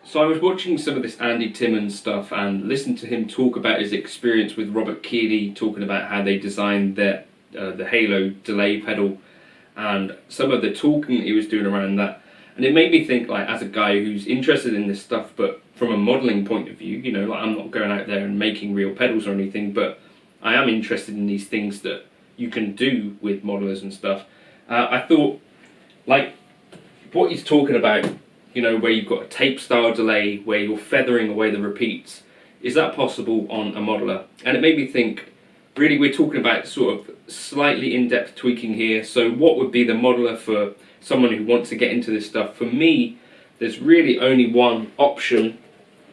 So I was watching some of this Andy Timmons stuff and listened to him talk about his experience with Robert Keeley, talking about how they designed the Halo delay pedal and some of the talking that he was doing around that. And it made me think, like, as a guy who's interested in this stuff, but from a modelling point of view, you know, like I'm not going out there and making real pedals or anything, but I am interested in these things that you can do with modelers and stuff. I thought, like, what he's talking about, you know, where you've got a tape style delay, where you're feathering away the repeats, is that possible on a modeler? And it made me think, really we're talking about sort of slightly in-depth tweaking here. So what would be the modeler for someone who wants to get into this stuff? For me, there's really only one option,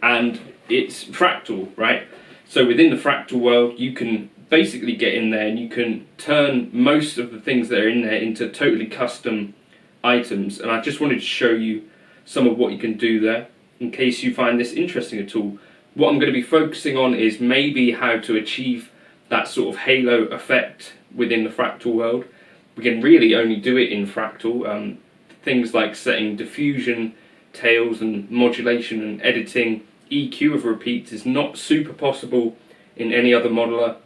and it's Fractal, right? So within the Fractal world, you can basically get in there and you can turn most of the things that are in there into totally custom items. And I just wanted to show you some of what you can do there in case you find this interesting at all. What I'm going to be focusing on is maybe how to achieve that sort of halo effect within the Fractal world. We can really only do it in Fractal. Things like setting diffusion, tails and modulation and editing, EQ of repeats is not super possible in any other modeler.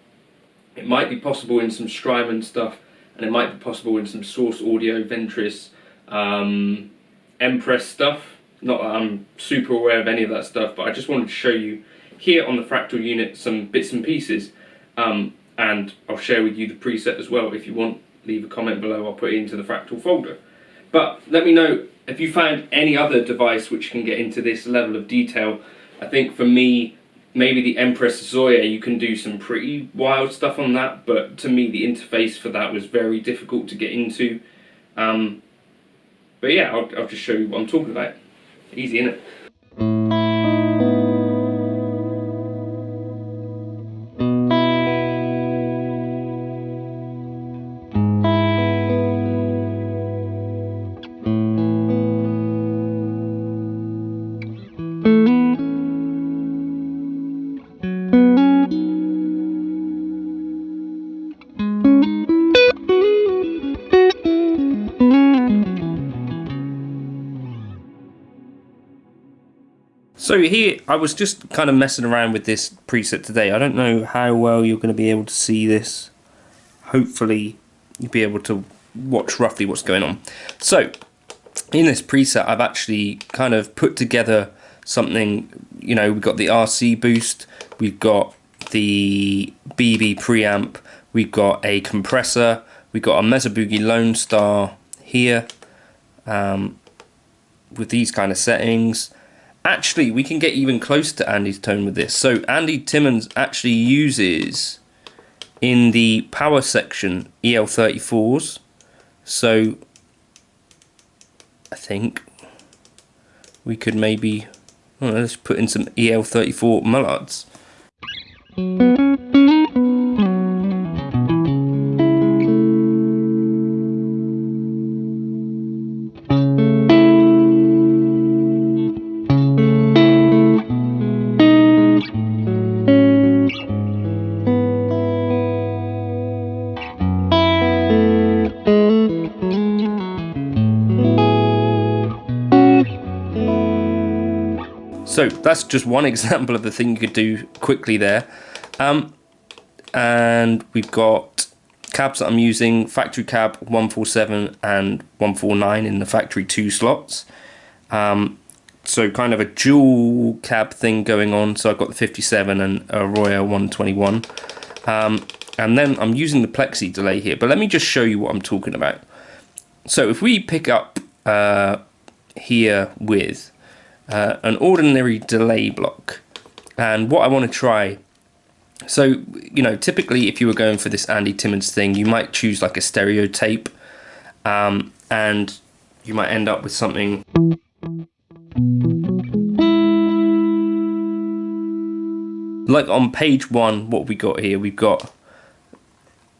It might be possible in some Strymon stuff, and it might be possible in some Source Audio, Ventris, Empress stuff. Not that I'm super aware of any of that stuff, but I just wanted to show you here on the Fractal unit some bits and pieces, and I'll share with you the preset as well. If you want, leave a comment below, I'll put it into the Fractal folder. But let me know if you found any other device which can get into this level of detail. I think for me, maybe the Empress Zoya, you can do some pretty wild stuff on that, but to me the interface for that was very difficult to get into. But yeah, I'll just show you what I'm talking about. Easy, innit? So here, I was just kind of messing around with this preset today. I don't know how well you're going to be able to see this. Hopefully you'll be able to watch roughly what's going on. So in this preset, I've actually kind of put together something, you know, we've got the RC boost, we've got the BB preamp, we've got a compressor, we've got a Mesa Boogie Lone Star here with these kind of settings. Actually, we can get even closer to Andy's tone with this. So Andy Timmons actually uses, in the power section, EL34s. So I think we could maybe, let's put in some EL34 mullards. So that's just one example of the thing you could do quickly there. And we've got cabs that I'm using, factory cab 147 and 149 in the factory 2 slots. So kind of a dual cab thing going on. So I've got the 57 and a Roya 121. And then I'm using the plexi delay here. But let me just show you what I'm talking about. So if we pick up here with an ordinary delay block, and what I want to try, so you know, typically if you were going for this Andy Timmons thing, you might choose like a stereo tape, and you might end up with something like on page 1. What we got here, we've got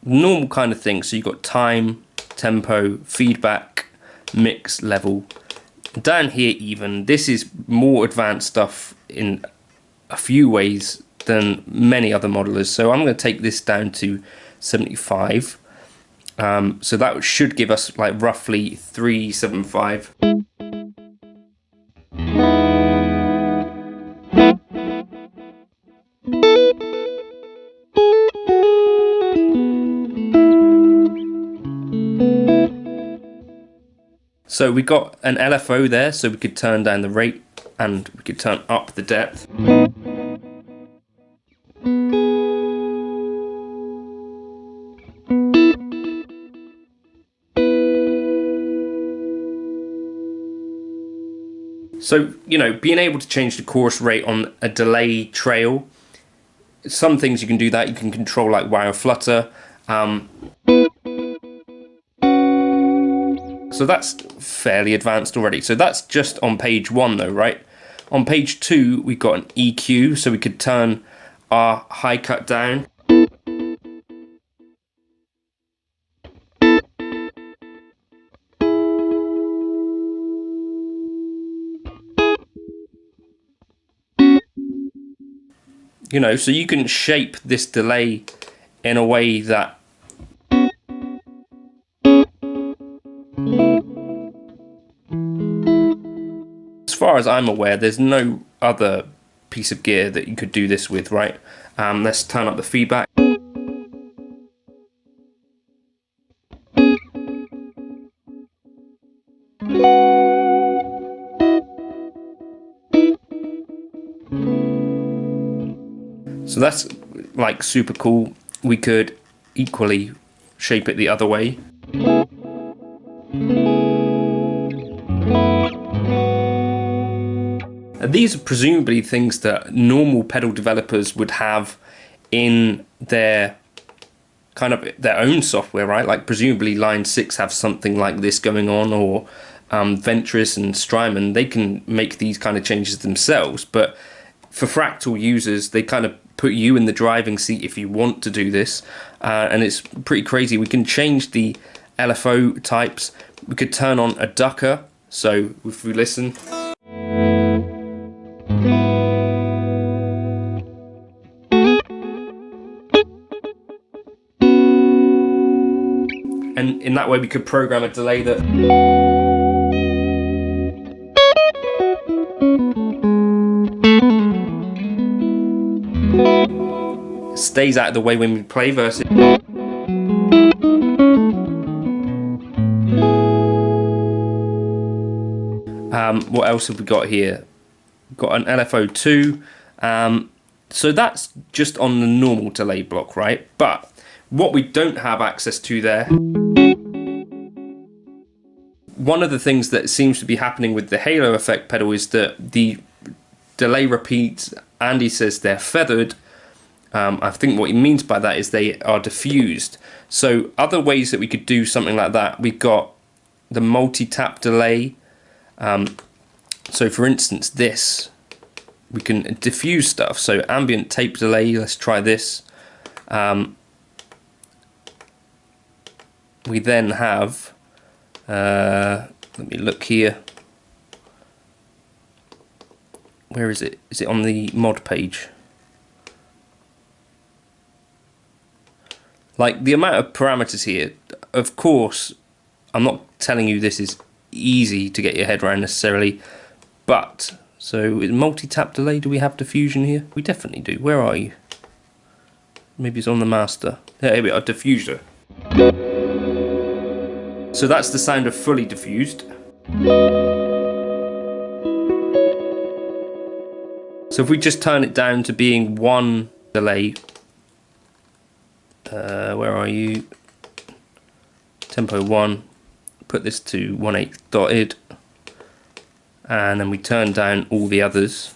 normal kind of thing. So you've got time, tempo, feedback, mix, level. Down here even, this is more advanced stuff in a few ways than many other modelers. So I'm going to take this down to 75. So that should give us like roughly 375. So we got an LFO there, so we could turn down the rate and we could turn up the depth. So, you know, being able to change the chorus rate on a delay trail, some things you can do that. You can control like wire flutter. So that's fairly advanced already. So that's just on page 1 though, right? On page 2, we've got an EQ, so we could turn our high cut down. You know, so you can shape this delay in a way that as far as I'm aware, there's no other piece of gear that you could do this with, right? Let's turn up the feedback. So that's like super cool. We could equally shape it the other way. And these are presumably things that normal pedal developers would have in their kind of their own software, right? Like presumably Line 6 have something like this going on, or Ventris and Strymon, they can make these kind of changes themselves. But for Fractal users, they kind of put you in the driving seat if you want to do this. And it's pretty crazy. We can change the LFO types. We could turn on a ducker. So if we listen. And in that way we could program a delay that stays out of the way when we play versus what else have we got here? We've got an LFO2. So that's just on the normal delay block, right? But what we don't have access to there, one of the things that seems to be happening with the halo effect pedal is that the delay repeats, Andy says they're feathered. I think what he means by that is they are diffused. So other ways that we could do something like that, we've got the multi-tap delay. So for instance, this, we can diffuse stuff. So ambient tape delay, let's try this. We then have, let me look here. Where is it? Is it on the mod page? Like the amount of parameters here, of course, I'm not telling you this is easy to get your head around necessarily, but so multi-tap delay, do we have diffusion here? We definitely do. Where are you? Maybe it's on the master. Here we are, diffuser. So that's the sound of fully diffused. So if we just turn it down to being one delay, where are you? Tempo 1, put this to 1/8 dotted, and then we turn down all the others.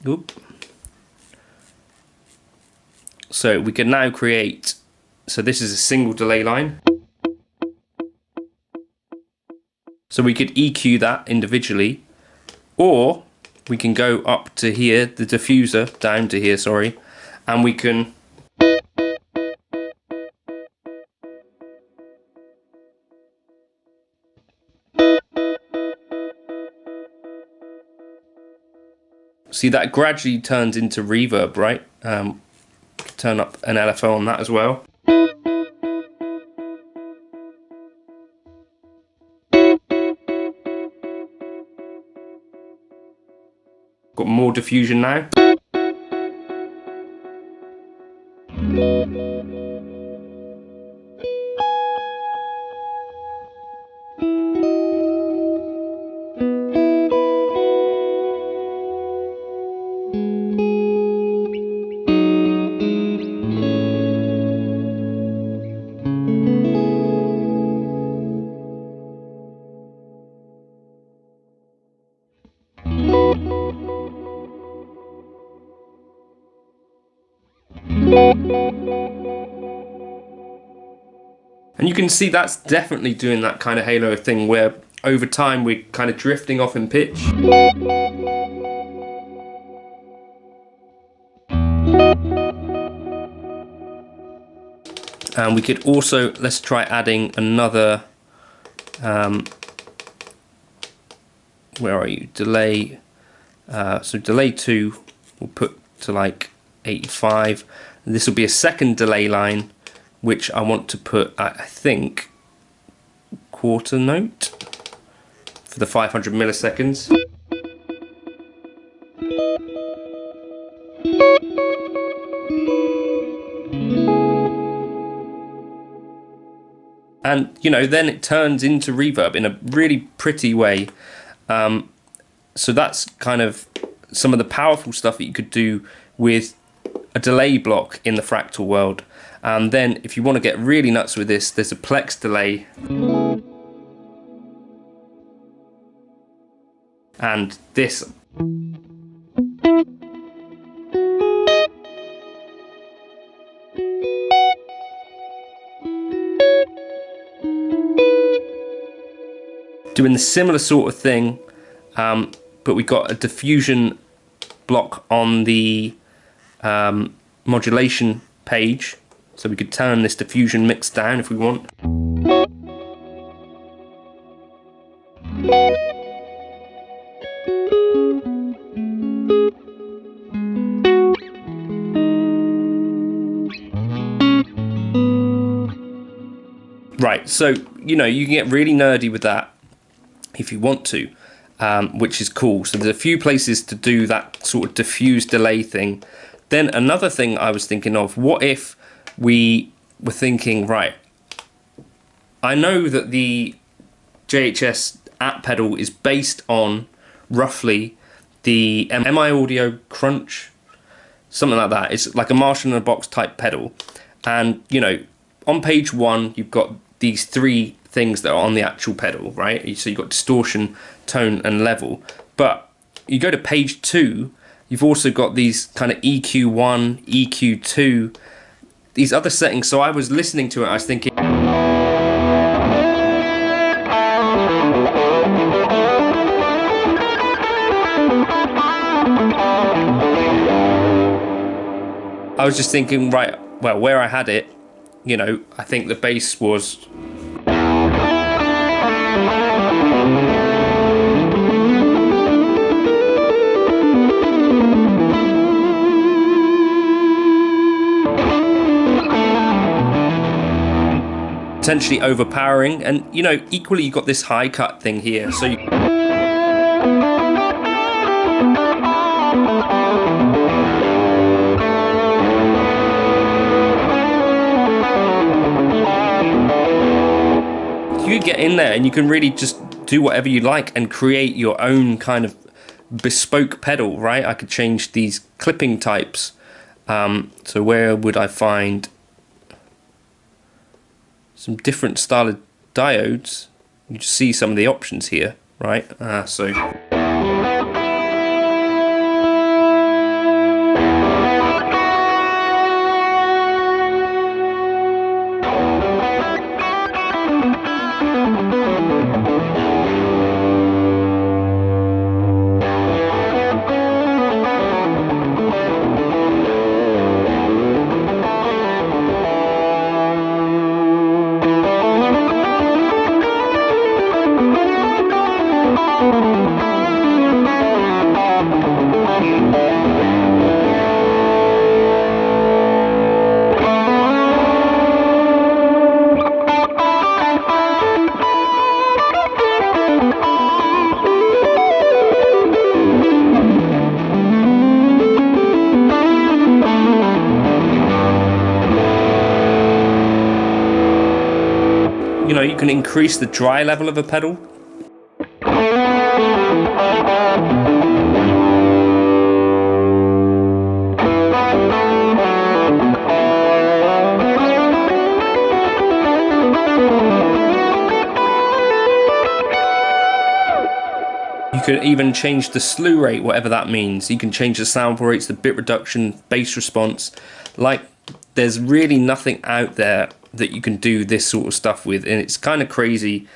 Oop. So we can now create, so this is a single delay line. So we could EQ that individually, or we can go up to here, the diffuser, down to here, sorry, and we can see that gradually turns into reverb, right? Turn up an LFO on that as well. Got more diffusion now. And you can see that's definitely doing that kind of halo thing where over time we're kind of drifting off in pitch. And we could also, let's try adding another, where are you, delay, so delay 2 we'll put to like 85. This will be a second delay line, which I want to put at, I think, quarter note for the 500 milliseconds. And you know, then it turns into reverb in a really pretty way. So that's kind of some of the powerful stuff that you could do with a delay block in the Fractal world. And then if you want to get really nuts with this, there's a plex delay. And this. Doing the similar sort of thing, but we got a diffusion block on the modulation page, so we could turn this diffusion mix down if we want. Right, so you know, you can get really nerdy with that if you want to, which is cool. So there's a few places to do that sort of diffuse delay thing. Then another thing I was thinking of, what if we were thinking, right, I know that the JHS app pedal is based on roughly the MI Audio Crunch, something like that. It's like a Marshall in a box type pedal. And you know, on page 1 you've got these 3 things that are on the actual pedal, right? So you've got distortion, tone and level. But you go to page 2, you've also got these kind of EQ1, EQ2, these other settings. So I was listening to it, I was thinking, I was just thinking, right, well, where I had it, you know, I think the bass was potentially overpowering, and you know, equally you got this high cut thing here, so you could get in there and you can really just do whatever you like and create your own kind of bespoke pedal, right? I could change these clipping types. So where would I find some different style of diodes? You just see some of the options here, right? So you know, you can increase the dry level of a pedal. You can even change the slew rate, whatever that means. You can change the sample rates, the bit reduction, bass response. Like, there's really nothing out there that you can do this sort of stuff with, and it's kind of crazy.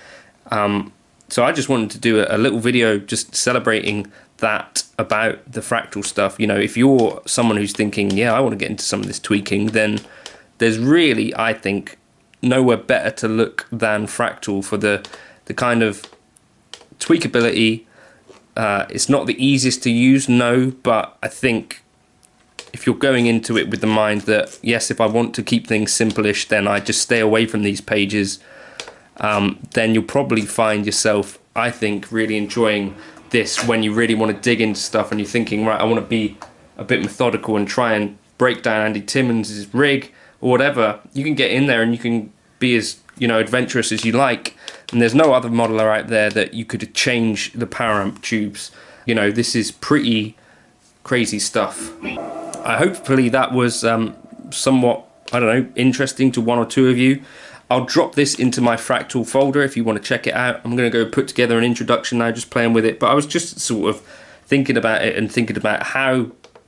So I just wanted to do a little video just celebrating that about the Fractal stuff. You know, if you're someone who's thinking, yeah, I want to get into some of this tweaking, then there's really, I think, nowhere better to look than Fractal for the kind of tweakability. It's not the easiest to use, no, but I think if you're going into it with the mind that, yes, if I want to keep things simplish, then I just stay away from these pages, then you'll probably find yourself, I think, really enjoying this when you really want to dig into stuff and you're thinking, right, I want to be a bit methodical and try and break down Andy Timmons' rig or whatever. You can get in there and you can be as, you know, adventurous as you like, and there's no other modeler out there that you could change the power amp tubes. You know, this is pretty crazy stuff. Hopefully that was somewhat, I don't know, interesting to one or two of you. I'll drop this into my Fractal folder if you want to check it out. I'm going to go put together an introduction now, just playing with it, but I was just sort of thinking about it and thinking about how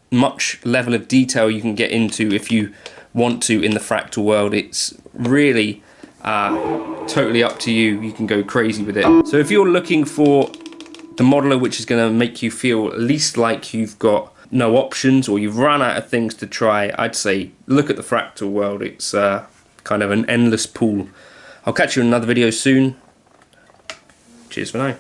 much level of detail you can get into if you want to in the Fractal world. It's really totally up to you. You can go crazy with it. So if you're looking for the modeler which is going to make you feel least like you've got no options or you've run out of things to try, I'd say look at the Fractal world. It's kind of an endless pool. I'll catch you in another video soon. Cheers for now.